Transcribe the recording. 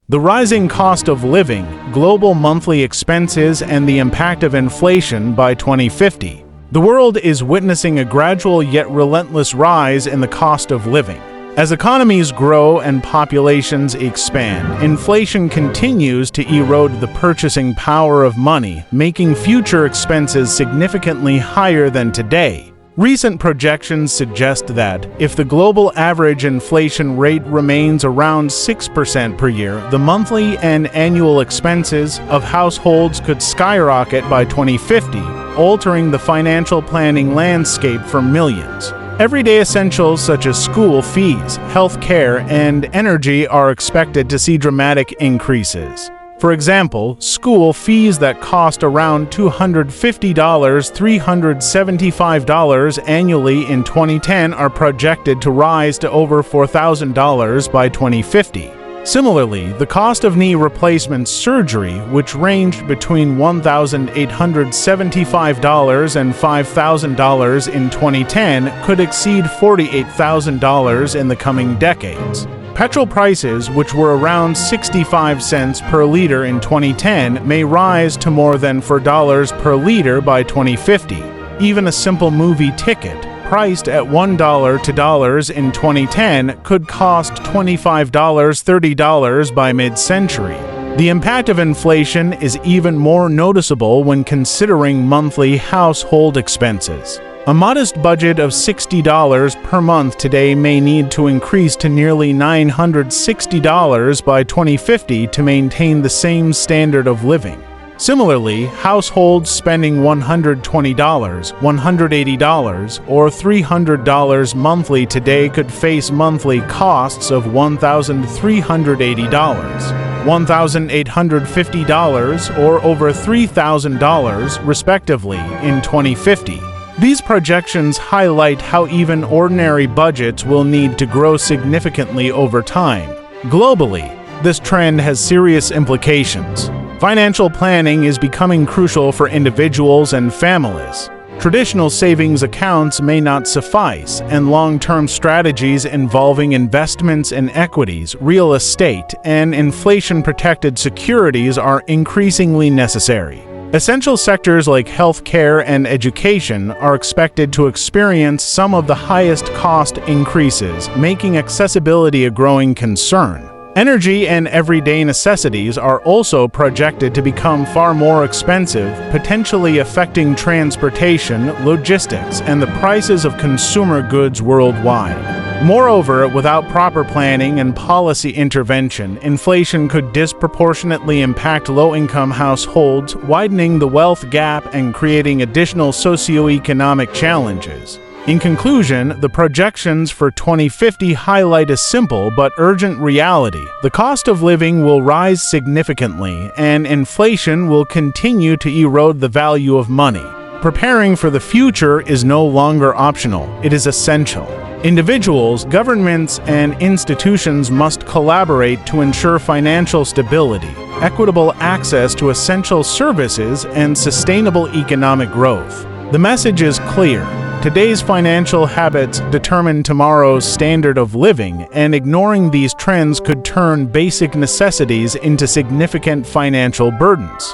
The rising cost of living, global monthly expenses, and the impact of inflation by 2050. The world is witnessing a gradual yet relentless rise in the cost of living. As economies grow and populations expand, inflation continues to erode the purchasing power of money, making future expenses significantly higher than today. Recent projections suggest that, if the global average inflation rate remains around 6% per year, the monthly and annual expenses of households could skyrocket by 2050, altering the financial planning landscape for millions. Everyday essentials such as school fees, health care, and energy are expected to see dramatic increases. For example, school fees that cost around $250–375 annually in 2010 are projected to rise to over $4,000 by 2050. Similarly, the cost of knee replacement surgery, which ranged between $1,875 and $5,000 in 2010, could exceed $48,000 in the coming decades. Petrol prices, which were around 65 cents per liter in 2010, may rise to more than $4 per liter by 2050. Even a simple movie ticket, priced at $1 to dollars in 2010, could cost $25–30 by mid-century. The impact of inflation is even more noticeable when considering monthly household expenses. A modest budget of $60 per month today may need to increase to nearly $960 by 2050 to maintain the same standard of living. Similarly, households spending $120, $180, or $300 monthly today could face monthly costs of $1,380, $1,850, or over $3,000, respectively, in 2050. These projections highlight how even ordinary budgets will need to grow significantly over time. Globally, this trend has serious implications. Financial planning is becoming crucial for individuals and families. Traditional savings accounts may not suffice, and long-term strategies involving investments in equities, real estate, and inflation-protected securities are increasingly necessary. Essential sectors like healthcare and education are expected to experience some of the highest cost increases, making accessibility a growing concern. Energy and everyday necessities are also projected to become far more expensive, potentially affecting transportation, logistics, and the prices of consumer goods worldwide. Moreover, without proper planning and policy intervention, inflation could disproportionately impact low-income households, widening the wealth gap and creating additional socioeconomic challenges. In conclusion, the projections for 2050 highlight a simple but urgent reality. The cost of living will rise significantly, and inflation will continue to erode the value of money. Preparing for the future is no longer optional, it is essential. Individuals, governments, and institutions must collaborate to ensure financial stability, equitable access to essential services, and sustainable economic growth. The message is clear. Today's financial habits determine tomorrow's standard of living, and ignoring these trends could turn basic necessities into significant financial burdens.